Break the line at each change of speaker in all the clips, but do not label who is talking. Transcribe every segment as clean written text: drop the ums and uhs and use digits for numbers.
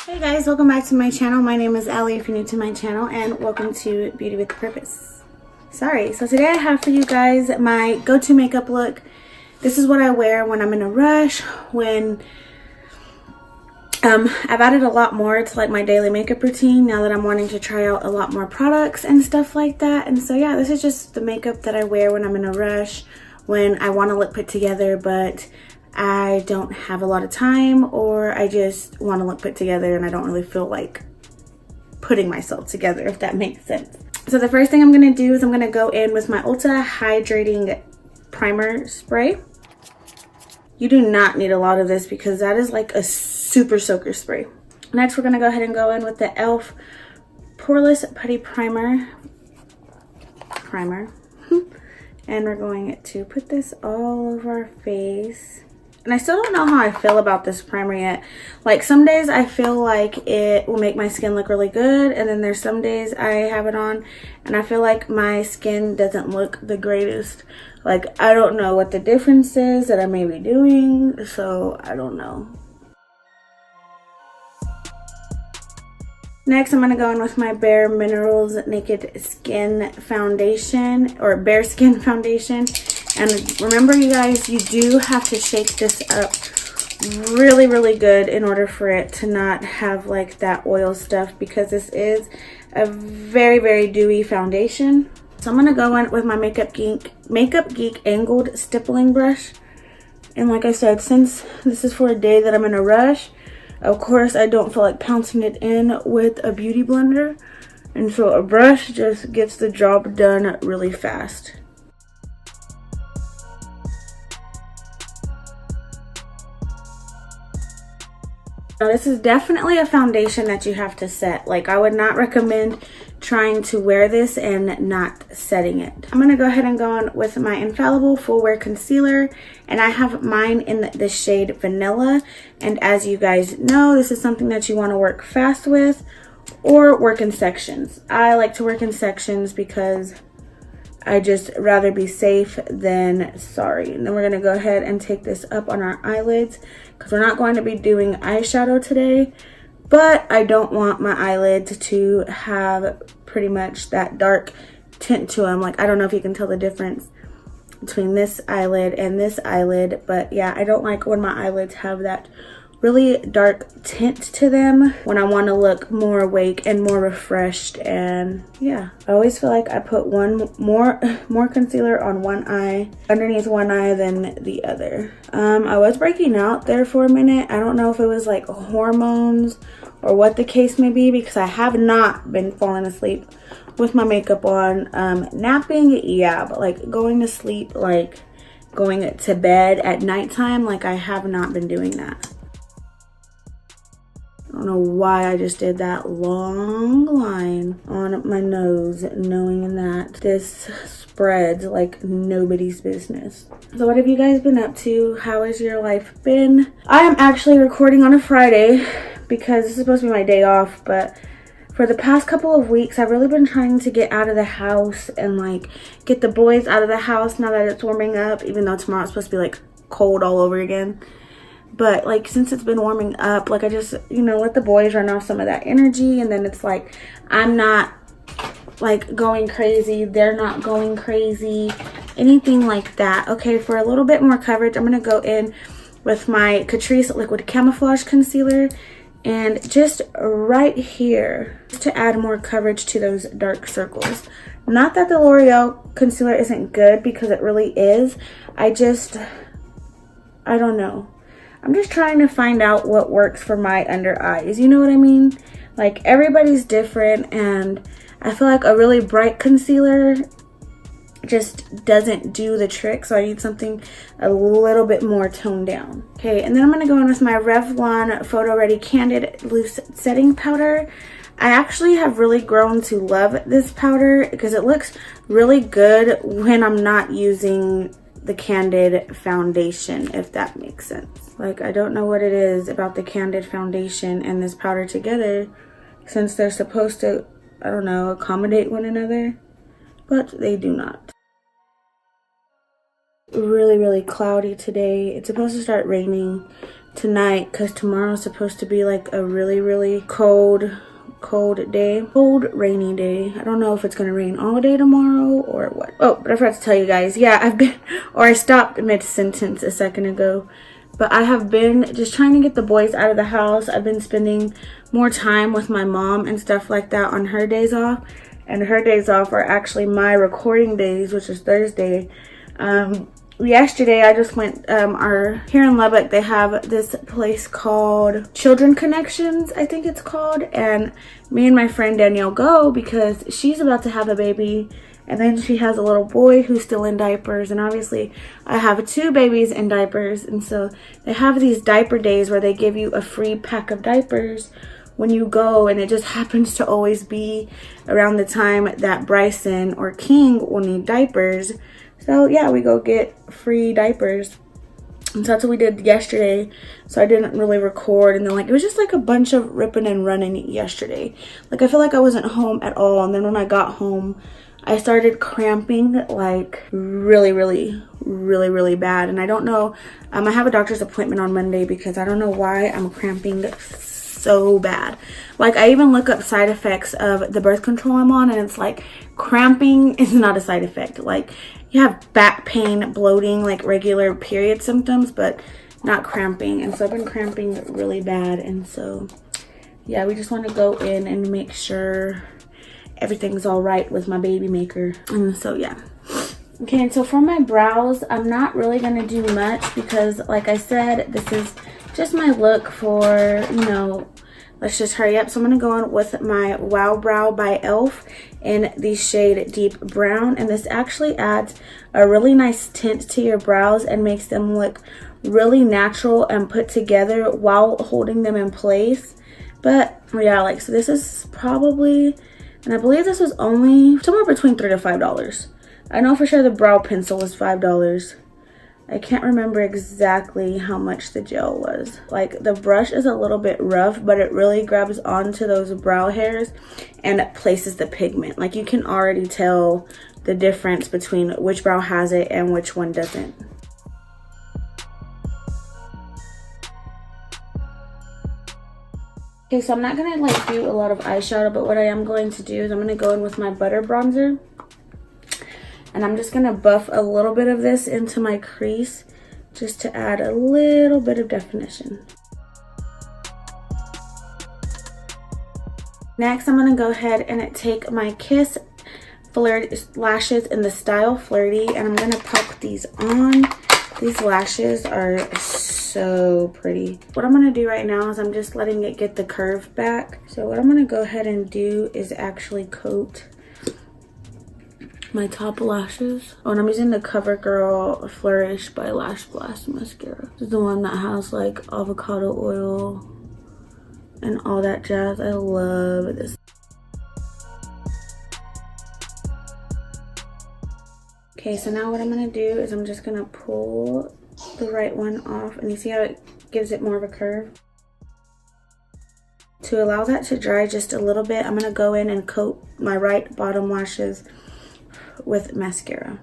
Hey guys, welcome back to my channel. My name is Ellie if you're new to my channel, and welcome to Beauty with Purpose. So today I have for you guys my go-to makeup look. This is what I wear when I'm in a rush, when I've added a lot more to like my daily makeup routine now that I'm wanting to try out a lot more products and stuff like that. And so yeah, this is just the makeup that I wear when I'm in a rush, when I want to look put together but I don't have a lot of time, or I just want to look put together and I don't really feel like putting myself together, if that makes sense. So the first thing I'm going to do is I'm going to go in with my Ulta Hydrating Primer Spray. You do not need a lot of this because that is like a super soaker spray. Next, we're going to go ahead and go in with the E.L.F. Poreless Putty Primer. And we're going to put this all over our face. And I still don't know how I feel about this primer yet. Like some days I feel like it will make my skin look really good, and then there's some days I have it on and I feel like my skin doesn't look the greatest. Like I don't know what the difference is that I may be doing, so I don't know. Next, I'm going to go in with my Bare Minerals Naked Skin Foundation, or Bare Skin Foundation. And remember, you guys, you do have to shake this up really, really good in order for it to not have like that oil stuff, because this is a very, very dewy foundation. So I'm going to go in with my Makeup Geek Angled Stippling Brush. And like I said, since this is for a day that I'm in a rush, of course, I don't feel like pouncing it in with a beauty blender. And so a brush just gets the job done really fast. Now, this is definitely a foundation that you have to set. Like, I would not recommend trying to wear this and not setting it. I'm going to go ahead and go on with my Infallible Full Wear Concealer. And I have mine in the shade Vanilla. And as you guys know, this is something that you want to work fast with or work in sections. I like to work in sections because I just rather be safe than sorry. And then we're going to go ahead and take this up on our eyelids, because we're not going to be doing eyeshadow today, but I don't want my eyelids to have pretty much that dark tint to them. Like, I don't know if you can tell the difference between this eyelid and this eyelid, but yeah, I don't like when my eyelids have that really dark tint to them when I want to look more awake and more refreshed. And yeah, I always feel like I put more concealer on one eye, underneath one eye, than the other. I was breaking out there for a minute. I don't know if it was like hormones or what the case may be, because I have not been falling asleep with my makeup on. Napping, yeah, but like going to sleep, like going to bed at nighttime, like I have not been doing that. I don't know why I just did that long line on my nose, knowing that this spreads like nobody's business. So what have you guys been up to? How has your life been? I am actually recording on a Friday because this is supposed to be my day off, but for the past couple of weeks, I've really been trying to get out of the house and like get the boys out of the house now that it's warming up, even though tomorrow it's supposed to be like cold all over again. But like since it's been warming up, like I just, you know, let the boys run off some of that energy, and then it's like I'm not like going crazy, they're not going crazy, anything like that. Okay, for a little bit more coverage, I'm gonna go in with my Catrice Liquid Camouflage Concealer, and just right here, just to add more coverage to those dark circles. Not that the L'Oreal concealer isn't good, because it really is. I don't know. I'm just trying to find out what works for my under eyes. You know what I mean? Like everybody's different, and I feel like a really bright concealer just doesn't do the trick. So I need something a little bit more toned down. Okay, and then I'm going to go in with my Revlon Photo Ready Candid Loose Setting Powder. I actually have really grown to love this powder because it looks really good when I'm not using the Candid foundation, if that makes sense. Like, I don't know what it is about the Candid foundation and this powder together, since they're supposed to, I don't know, accommodate one another, but they do not. Really, really cloudy today. It's supposed to start raining tonight because tomorrow's supposed to be like a really cold rainy day. I don't know if it's gonna rain all day tomorrow or what. Oh, but I forgot to tell you guys, yeah, I stopped mid-sentence a second ago, but I have been just trying to get the boys out of the house. I've been spending more time with my mom and stuff like that on her days off, and her days off are actually my recording days, which is Thursday. Yesterday I just went, here in Lubbock they have this place called Children Connections, I think it's called, and me and my friend Danielle go because she's about to have a baby, and then she has a little boy who's still in diapers, and obviously I have 2 babies in diapers, and so they have these diaper days where they give you a free pack of diapers when you go, and it just happens to always be around the time that Bryson or King will need diapers. So yeah, we go get free diapers. And so that's what we did yesterday. So I didn't really record, and then like it was just like a bunch of ripping and running yesterday. Like I feel like I wasn't home at all, and then when I got home I started cramping like really bad, and I don't know, I have a doctor's appointment on Monday because I don't know why I'm cramping so bad. Like I even look up side effects of the birth control I'm on, and it's like cramping is not a side effect. Like you have back pain, bloating, like regular period symptoms, but not cramping. And so I've been cramping really bad, and so yeah, we just want to go in and make sure everything's all right with my baby maker. And so yeah. Okay, and so for my brows, I'm not really gonna do much because like I said, this is just my look for, you know, let's just hurry up. So I'm gonna go in with my Wow Brow by E.L.F. in the shade Deep Brown, and this actually adds a really nice tint to your brows and makes them look really natural and put together while holding them in place. But yeah, like, so this is probably, and I believe this was only somewhere between $3 to $5. I know for sure the brow pencil was $5. I can't remember exactly how much the gel was. Like the brush is a little bit rough, but it really grabs onto those brow hairs and it places the pigment. Like you can already tell the difference between which brow has it and which one doesn't. Okay, so I'm not gonna like do a lot of eyeshadow, but what I am going to do is I'm gonna go in with my butter bronzer. And I'm just gonna buff a little bit of this into my crease just to add a little bit of definition. Next, I'm gonna go ahead and take my Kiss Flirty lashes in the style Flirty, and I'm gonna pop these on. These lashes are so pretty. What I'm gonna do right now is I'm just letting it get the curve back. So what I'm gonna go ahead and do is actually coat my top lashes. Oh, and I'm using the CoverGirl Flourish by Lash Blast mascara. This is the one that has like avocado oil and all that jazz. I love this. Okay, so now what I'm gonna do is I'm just gonna pull the right one off, and you see how it gives it more of a curve? To allow that to dry just a little bit, I'm gonna go in and coat my right bottom lashes with mascara.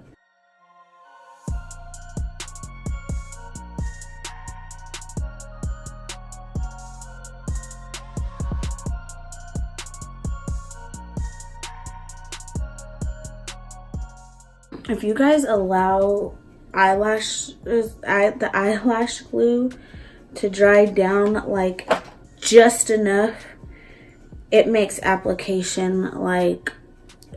If you guys allow the eyelash glue to dry down like just enough, it makes application like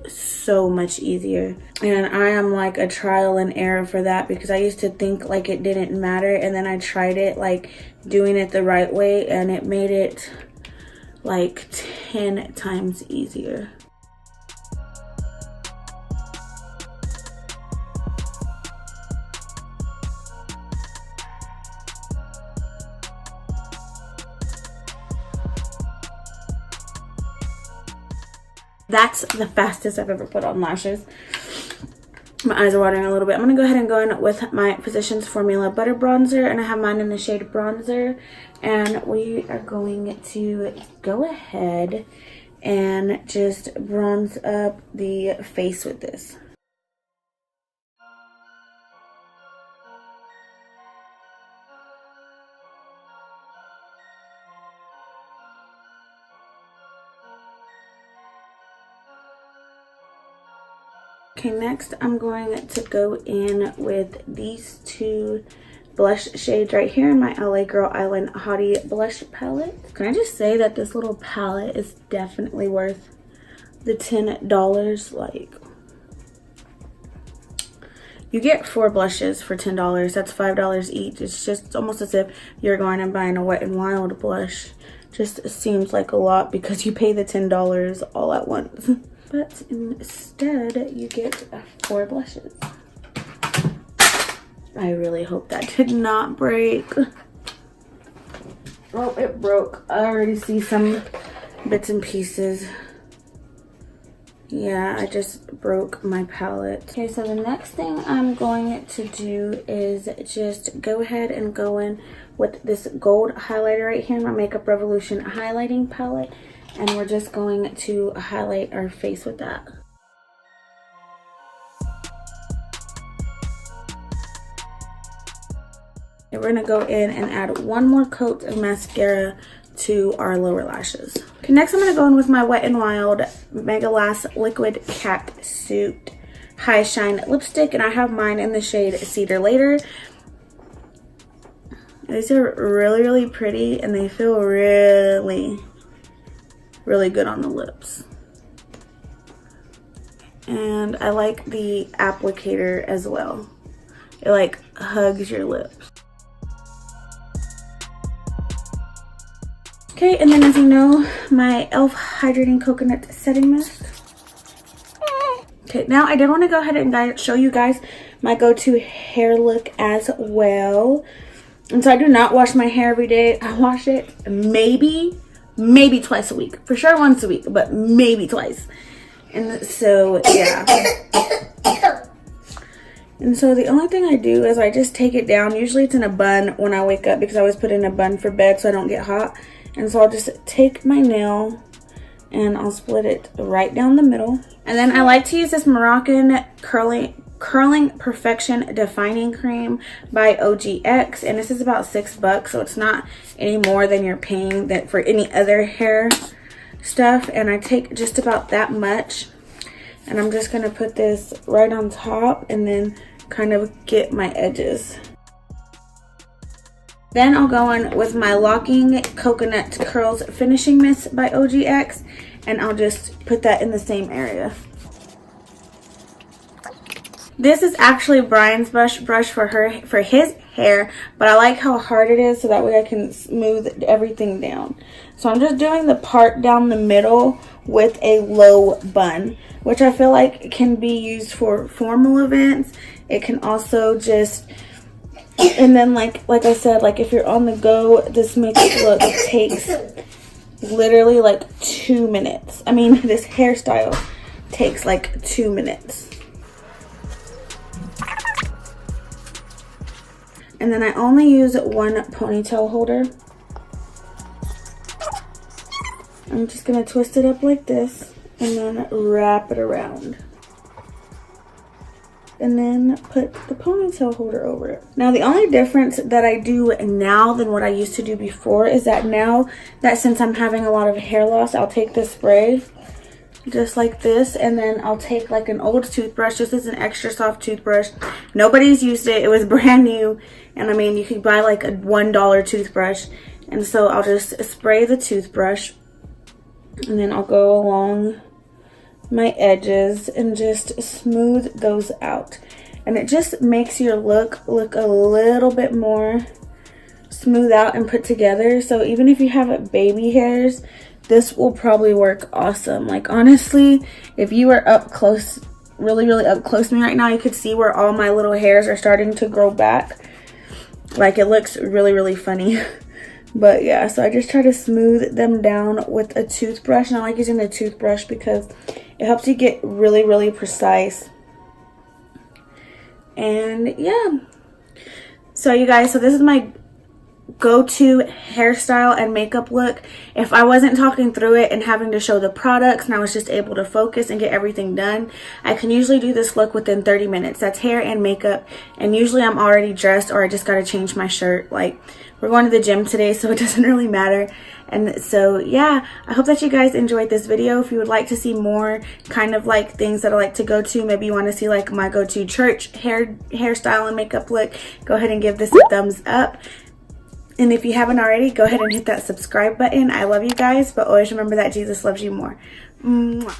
so much easier. And I am like a trial and error for that, because I used to think like it didn't matter, and then I tried it like doing it the right way, and it made it like 10 times easier. That's the fastest I've ever put on lashes. My eyes are watering a little bit. I'm going to go ahead and go in with my Physicians Formula Butter Bronzer, and I have mine in the shade Bronzer. And we are going to go ahead and just bronze up the face with this. Okay, next I'm going to go in with these two blush shades right here in my LA Girl Island Hottie blush palette. Can I just say that this little palette is definitely worth the $10. Like, you get 4 blushes for $10. That's $5 each. It's almost as if you're going and buying a Wet n Wild blush. Just seems like a lot because you pay the $10 all at once. But instead, you get 4 blushes. I really hope that did not break. Oh, it broke. I already see some bits and pieces. Yeah, I just broke my palette. Okay, so the next thing I'm going to do is just go ahead and go in with this gold highlighter right here in my Makeup Revolution highlighting palette. And we're just going to highlight our face with that. And we're gonna go in and add 1 more coat of mascara to our lower lashes. Okay, next I'm gonna go in with my Wet n Wild Mega Last Liquid Catsuit High Shine Lipstick, and I have mine in the shade Cedar Later. These are really, really pretty, and they feel really, really good on the lips. And I like the applicator as well. It like hugs your lips. Okay, and then as you know, my E.L.F. Hydrating Coconut Setting Mist. Okay, now I did want to go ahead and show you guys my go-to hair look as well. And so I do not wash my hair every day. I wash it maybe twice a week. For sure once a week, but maybe twice. And so, yeah. And so the only thing I do is I just take it down. Usually it's in a bun when I wake up because I always put it in a bun for bed so I don't get hot. And so I'll just take my nail and I'll split it right down the middle. And then I like to use this Moroccan Curling Perfection Defining Cream by OGX. And this is about $6, so it's not any more than you're paying that for any other hair stuff. And I take just about that much. And I'm just gonna put this right on top and then kind of get my edges. Then I'll go in with my Locking Coconut Curls Finishing Mist by OGX, and I'll just put that in the same area. This is actually Brian's brush for his hair, but I like how hard it is so that way I can smooth everything down. So I'm just doing the part down the middle with a low bun, which I feel like can be used for formal events. It can also just, and then like I said, like if you're on the go, this makeup look takes literally like 2 minutes. I mean, this hairstyle takes like 2 minutes. And then I only use 1 ponytail holder. I'm just gonna twist it up like this and then wrap it around. And then put the ponytail holder over it. Now the only difference that I do now than what I used to do before is that now that since I'm having a lot of hair loss, I'll take this spray just like this, and then I'll take like an old toothbrush. This is an extra soft toothbrush. Nobody's used it. It was brand new, and I mean you could buy like a $1 toothbrush. And so I'll just spray the toothbrush, and then I'll go along my edges and just smooth those out, and it just makes your look a little bit more smooth out and put together. So even if you have baby hairs, this will probably work awesome. Like honestly, if you were up close, really up close to me right now, you could see where all my little hairs are starting to grow back. Like it looks really funny. But yeah, so I just try to smooth them down with a toothbrush, and I like using the toothbrush because it helps you get really precise. And yeah, so you guys, so this is my go-to hairstyle and makeup look. If I wasn't talking through it and having to show the products and I was just able to focus and get everything done, I can usually do this look within 30 minutes. That's hair and makeup, and usually I'm already dressed or I just got to change my shirt. Like, we're going to the gym today, so it doesn't really matter. And so yeah, I hope that you guys enjoyed this video. If you would like to see more kind of like things that I like to go to, maybe you want to see like my go-to church hairstyle and makeup look, go ahead and give this a thumbs up. And if you haven't already, go ahead and hit that subscribe button. I love you guys, but always remember that Jesus loves you more. Mwah.